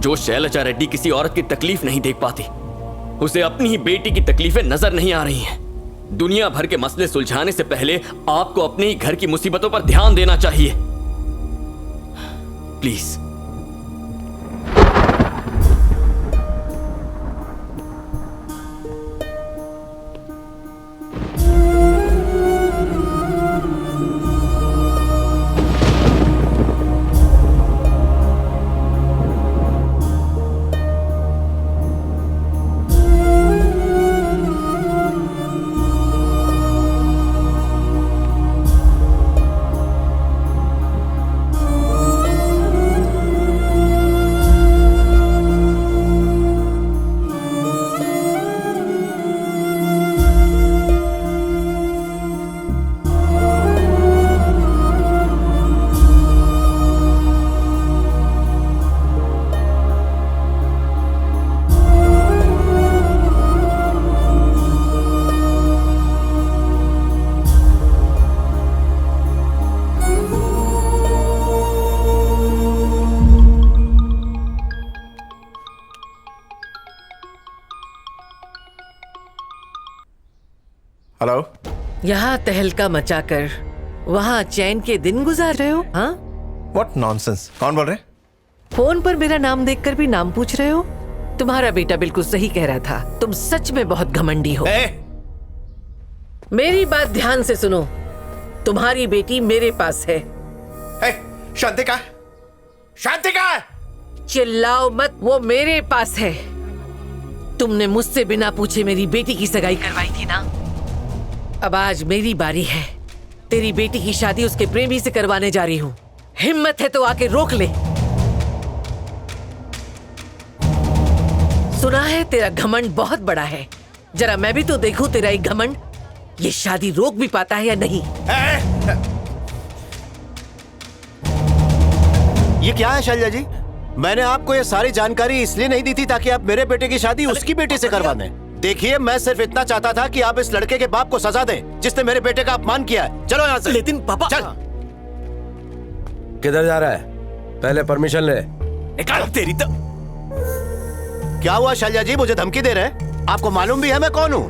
जो शैलजा रेड्डी किसी औरत की तकलीफ नहीं देख पाती, उसे अपनी ही बेटी की तकलीफें नजर नहीं आ रही हैं। दुनिया भर के मसले सुलझाने से पहले आपको अपने ही घर की मुसीबतों पर ध्यान देना चाहिए। प्लीज। हेलो। यहाँ तहलका मचाकर वहाँ चैन के दिन गुजार रहे हो? हाँ, व्हाट नॉनसेंस। कौन बोल रहे? फोन पर मेरा नाम देखकर भी नाम पूछ रहे हो? तुम्हारा बेटा बिल्कुल सही कह रहा था, तुम सच में बहुत घमंडी हो। मेरी बात ध्यान से सुनो, तुम्हारी बेटी मेरे पास है। शांति का? शांति का? चिल्लाओ मत, वो मेरे पास है। तुमने मुझसे बिना पूछे मेरी बेटी की सगाई करवाई थी ना? अब आज मेरी बारी है। तेरी बेटी की शादी उसके प्रेमी से करवाने जा रही हूँ। हिम्मत है तो आके रोक ले। सुना है तेरा घमंड बहुत बड़ा है, जरा मैं भी तो देखूं तेरा एक घमंड। ये शादी रोक भी पाता है या नहीं? ये क्या है शैलजा जी? मैंने आपको ये सारी जानकारी इसलिए नहीं दी थी ताकि आप मेरे बेटे की शादी उसकी बेटी से करवा दें। देखिए, मैं सिर्फ इतना चाहता था कि आप इस लड़के के बाप को सजा दें जिसने मेरे बेटे का अपमान किया है। चलो यहाँ से। लेकिन पापा। चल। किधर जा रहा है? पहले परमिशन ले। तेरी तो क्या हुआ शैलजा जी, मुझे धमकी दे रहे हैं? आपको मालूम भी है मैं कौन हूँ?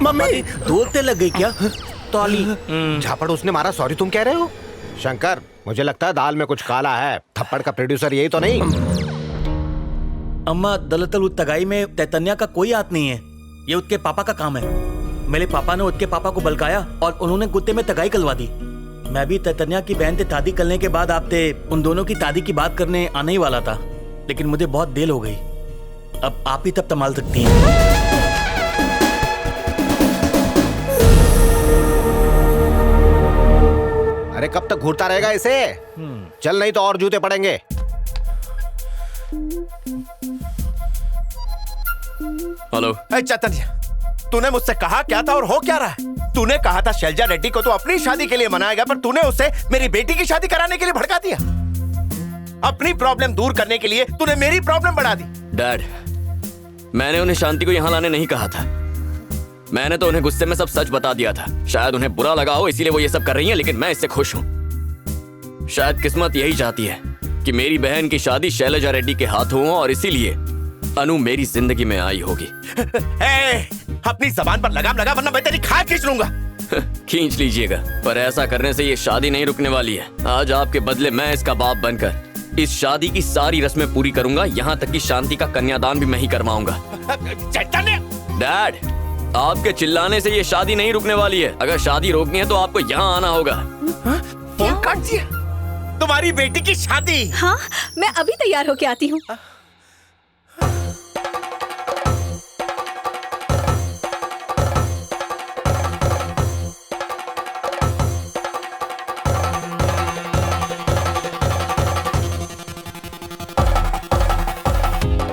मम्मी, दौड़ते लग गई क्या? तौली झापड़ उसने मारा, सॉरी तुम कह रहे हो? शंकर, मुझे लगता है दाल में कुछ काला है। थप्पड़ का प्रोड्यूसर यही तो नहीं? अम्मा, दलतल तगाई में तैतन्या का कोई हाथ नहीं है। ये उसके पापा का काम है। मेरे पापा ने उसके पापा को बलकाया और उन्होंने कुत्ते में तगाई करवा दी। मैं भी तैतन्या की बहन से शादी करने के बाद आपसे उन दोनों की शादी की बात करने आने ही वाला था, लेकिन मुझे बहुत देर हो गई। अब आप ही तब संभाल सकती हैं। अरे कब तक घूरता रहेगा इसे? चल, नहीं तो और जूते पड़ेंगे। हेलो। चैतन्य, तूने मुझसे कहा क्या था और हो क्या रहा है? तूने कहा था शैलजा रेड्डी को तो अपनी शादी के लिए मनाएगा, पर तूने उसे मेरी बेटी की शादी कराने के लिए भड़का दिया। अपनी प्रॉब्लम दूर करने के लिए तूने मेरी प्रॉब्लम बढ़ा दी। डैड, मैंने उन्हें शांति को यहाँ लाने नहीं कहा था। मैंने तो उन्हें गुस्से में सब सच बता दिया था। शायद उन्हें बुरा लगा हो, इसीलिए वो ये सब कर रही हैं, लेकिन मैं इससे खुश हूँ। शायद किस्मत यही चाहती है कि मेरी बहन की शादी शैलजा रेड्डी के हाथ हो, और इसीलिए अनु मेरी जिंदगी में आई होगी। अपनी जबान पर लगाम लगा, वरना मैं तेरी खाल खींच लूंगा। खींच लीजिएगा, पर ऐसा करने से ये शादी नहीं रुकने वाली है। आज आपके बदले मैं इसका बाप बनकर इस शादी की सारी रस्में पूरी करूंगा, यहाँ तक कि शांति का कन्यादान भी मैं ही करवाऊंगा। डैड, आपके चिल्लाने से ये शादी नहीं रुकने वाली है। अगर शादी रोकनी है तो आपको यहाँ आना होगा। फोन काट दिया। तुम्हारी बेटी की शादी? हाँ, मैं अभी तैयार होके आती हूँ।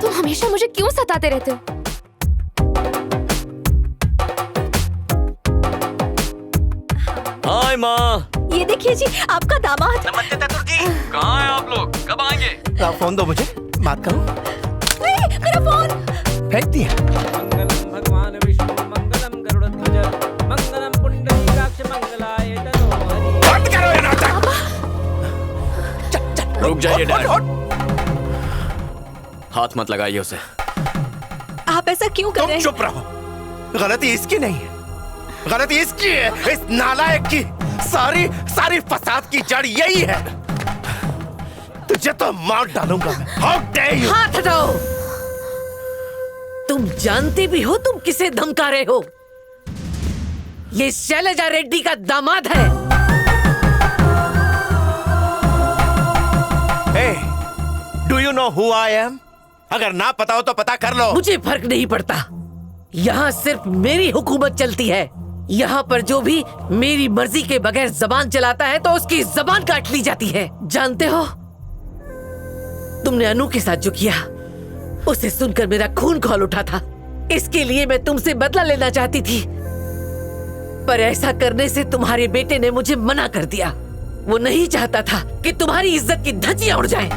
तुम हमेशा मुझे क्यों सताते रहते हो? हाय माँ। ये देखिए जी, आपका दामाद। नमस्ते चतुर जी। कहाँ हैं आप लोग? कब आएंगे? आप फोन दो मुझे, बात करूं। मेरा फोन फेंक दिया। मंगलम भगवान विष्णु मंगलम गरुड़ध्वज मंगलम पुंडरीकाक्ष मंगलाय तनोहरि। बंद करो ये नाटक। रुक जाइए डैड। हट। हाथ मत लगाइए उसे। आप ऐसा क्यों कर रहे तुम हैं? चुप रहो। गलती इसकी नहीं है, गलती इसकी है, इस नालायक की। सारी सारी फसाद की जड़ यही है। तुझे तो मार डालूंगा मैं। How dare you? हाथ हटाओ। तुम जानते भी हो तुम किसे धमका रहे हो? ये शैलजा रेड्डी का दामाद है। Hey, do you know who I am? अगर ना पता हो तो पता कर लो। मुझे फर्क नहीं पड़ता। यहाँ सिर्फ मेरी हुकूमत चलती है। यहाँ पर जो भी मेरी मर्जी के बगैर जबान चलाता है तो उसकी जबान काट ली जाती है। जानते हो, तुमने अनु के साथ जो किया, उसे सुनकर मेरा खून खौल उठा था। इसके लिए मैं तुमसे बदला लेना चाहती थी, पर ऐसा करने से तुम्हारे बेटे ने मुझे मना कर दिया। वो नहीं चाहता था कि तुम्हारी इज्जत की धज्जियां उड़ जाएं।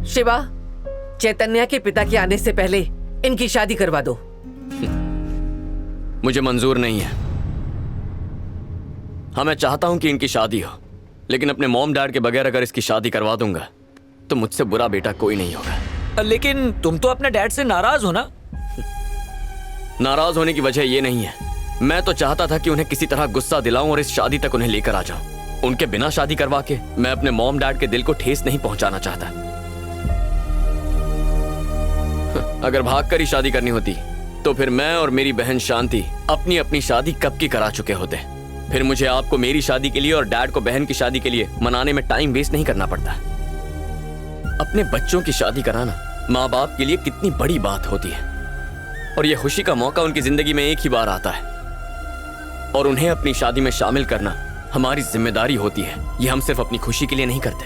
शिवा, चैतन्या के पिता के आने से पहले इनकी शादी करवा दो। मुझे मंजूर नहीं है। हाँ, मैं चाहता हूं कि इनकी शादी हो, लेकिन अपने मॉम डैड के बगैर अगर इसकी शादी करवा दूंगा तो मुझसे बुरा बेटा कोई नहीं होगा। लेकिन तुम तो अपने डैड से नाराज हो ना? नाराज होने की वजह ये नहीं है। मैं तो चाहता था कि उन्हें किसी तरह गुस्सा दिलाऊं और इस शादी तक उन्हें लेकर आ जाऊं। उनके बिना शादी करवा के मैं अपने मॉम डैड के दिल को ठेस नहीं पहुंचाना चाहता। अगर भागकर ही शादी करनी होती तो फिर मैं और मेरी बहन शांति अपनी अपनी शादी कब की करा चुके होते। फिर मुझे आपको मेरी शादी के लिए और डैड को बहन की शादी के लिए मनाने में टाइम वेस्ट नहीं करना पड़ता। अपने बच्चों की शादी कराना माँ बाप के लिए कितनी बड़ी बात होती है, और यह खुशी का मौका उनकी जिंदगी में एक ही बार आता है, और उन्हें अपनी शादी में शामिल करना हमारी जिम्मेदारी होती है। यह हम सिर्फ अपनी खुशी के लिए नहीं करते,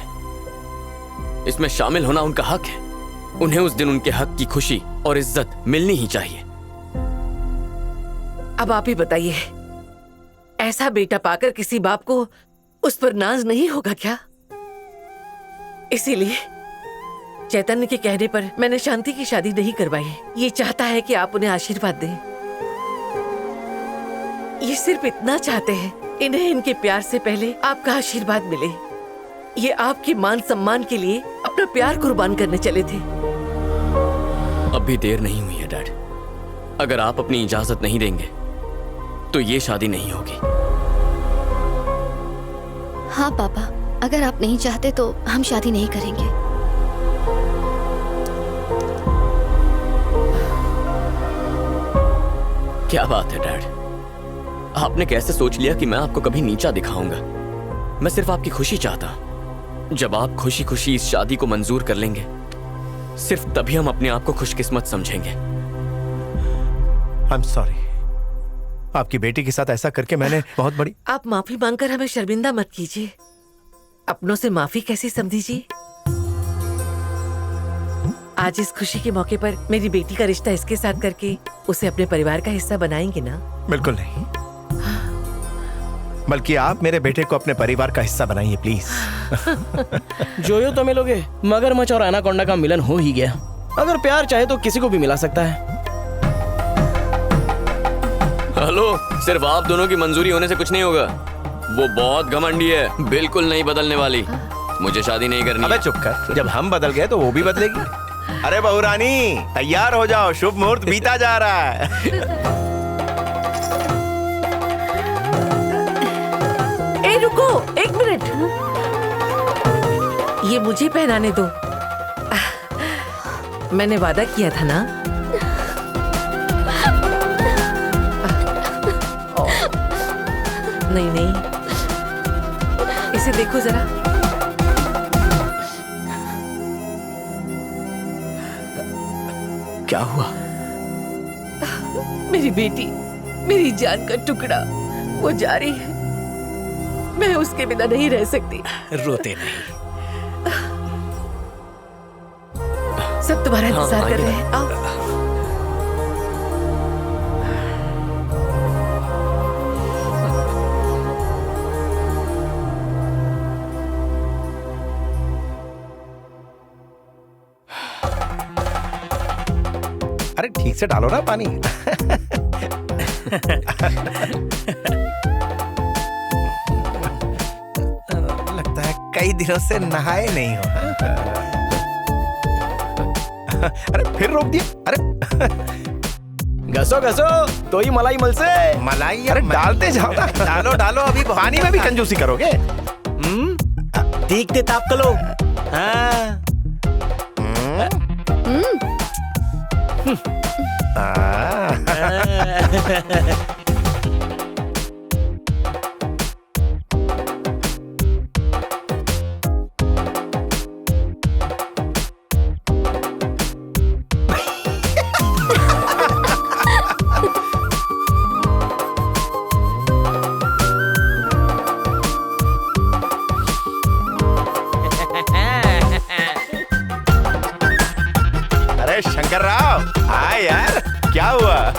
इसमें शामिल होना उनका हक है। उन्हें उस दिन उनके हक की खुशी और इज्जत मिलनी ही चाहिए। अब आप ही बताइए, ऐसा बेटा पाकर किसी बाप को उस पर नाज नहीं होगा क्या? इसीलिए चैतन्य के कहने पर मैंने शांति की शादी नहीं करवाई। ये चाहता है कि आप उन्हें आशीर्वाद दें। ये सिर्फ इतना चाहते हैं, इन्हें इनके प्यार से पहले आपका आशीर्वाद मिले। ये आपके मान सम्मान के लिए अपना प्यार कुर्बान करने चले थे। अब भी देर नहीं हुई है डैड। अगर आप अपनी इजाजत नहीं देंगे तो ये शादी नहीं होगी। हाँ पापा, अगर आप नहीं चाहते तो हम शादी नहीं करेंगे। क्या बात है डैड, आपने कैसे सोच लिया कि मैं आपको कभी नीचा दिखाऊंगा? मैं सिर्फ आपकी खुशी चाहता हूं। जब आप खुशी खुशी इस शादी को मंजूर कर लेंगे, सिर्फ तभी हम अपने आप को खुशकिस्मत समझेंगे। I'm sorry, आपकी बेटी के साथ ऐसा करके मैंने बहुत बड़ी। आप माफी मांगकर हमें शर्मिंदा मत कीजिए। अपनों से माफी कैसे समझिए। आज इस खुशी के मौके पर मेरी बेटी का रिश्ता इसके साथ करके उसे अपने परिवार का हिस्सा बनाएंगे ना? बिल्कुल नहीं, बल्कि आप मेरे बेटे को अपने परिवार का हिस्सा बनाइए प्लीज। जोयो तो मिलोगे, मगरमच्छ और एनाकोंडा का मिलन हो ही गया। अगर प्यार चाहे तो किसी को भी मिला सकता है। हेलो, सिर्फ आप दोनों की मंजूरी होने से कुछ नहीं होगा। वो बहुत घमंडी है, बिल्कुल नहीं बदलने वाली। मुझे शादी नहीं करनी। अबे चुप कर, जब हम बदल गए तो वो भी बदलेगी। अरे बहू रानी, तैयार हो जाओ, शुभ मुहूर्त बीता जा रहा है। ए रुको, एक मिनट, ये मुझे पहनाने दो। मैंने वादा किया था ना। नहीं नहीं, इसे देखो जरा। क्या हुआ? मेरी बेटी, मेरी जान का टुकड़ा, वो जा रही है। मैं उसके बिना नहीं रह सकती। रोते नहीं। सब तुम्हारा इंतजार कर रहे हैं, आओ। अरे ठीक से डालो ना पानी। कई दिनों से नहाए नहीं हो। अरे फिर रोक दिया। अरे घसो घसो तो ही मलाई मल से मलाई, अरे डालते जाओ ना। डालो डालो, अभी पानी में भी कंजूसी करोगे? ठीक थे ताप तो लो। हाँ। अरे शंकर राव, हाँ यार, क्या हुआ?